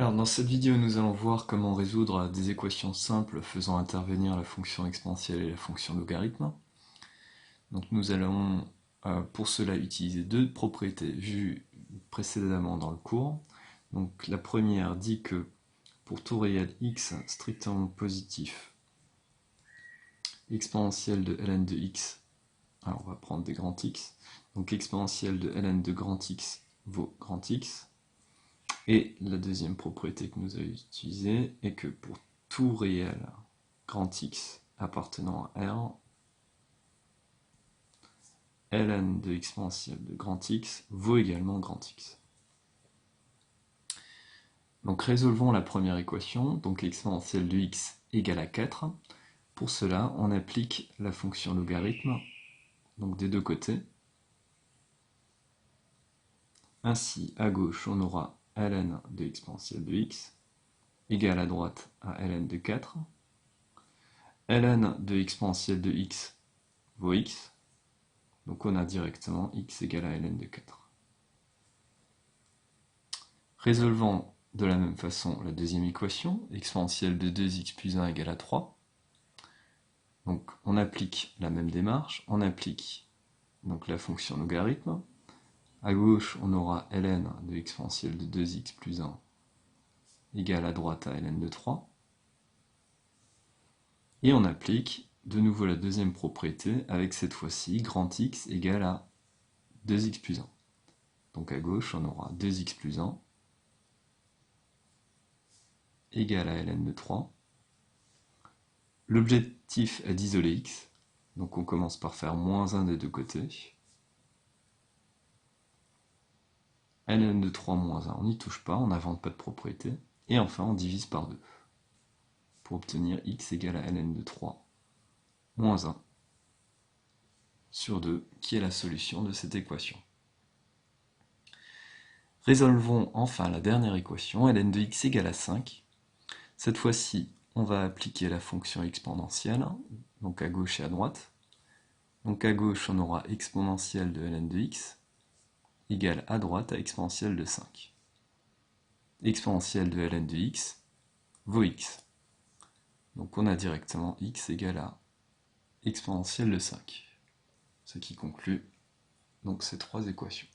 Alors dans cette vidéo, nous allons voir comment résoudre des équations simples faisant intervenir la fonction exponentielle et la fonction logarithme. Donc nous allons pour cela utiliser deux propriétés vues précédemment dans le cours. Donc la première dit que pour tout réel x strictement positif, l'exponentielle de ln de x, alors on va prendre des grands x, donc l'exponentielle de ln de grand x vaut grand x. Et la deuxième propriété que nous allons utiliser est que pour tout réel grand X appartenant à R, ln de exponentielle de grand X vaut également grand X. Donc résolvons la première équation, donc l'exponentielle de x égale à 4. Pour cela, on applique la fonction logarithme, donc des deux côtés. Ainsi, à gauche, on aura ln de exponentielle de x égale à droite à ln de 4. ln de exponentielle de x vaut x, donc on a directement x égale à ln de 4. Résolvons de la même façon la deuxième équation, exponentielle de 2x plus 1 égale à 3. Donc on applique la même démarche, on applique donc la fonction logarithme. À gauche, on aura ln de exponentielle de 2x plus 1 égale à droite à ln de 3. Et on applique de nouveau la deuxième propriété avec cette fois-ci grand X égale à 2x plus 1. Donc à gauche, on aura 2x plus 1 égale à ln de 3. L'objectif est d'isoler x, donc on commence par faire moins 1 des deux côtés. ln de 3 moins 1, on n'y touche pas, on n'invente pas de propriété. Et enfin, on divise par 2 pour obtenir x égale à ln de 3 moins 1 sur 2, qui est la solution de cette équation. Résolvons enfin la dernière équation, ln de x égale à 5. Cette fois-ci, on va appliquer la fonction exponentielle, donc à gauche et à droite. Donc à gauche, on aura exponentielle de ln de x égale à droite à exponentielle de 5. Exponentielle de ln de x vaut x. Donc on a directement x égale à exponentielle de 5. Ce qui conclut donc ces trois équations.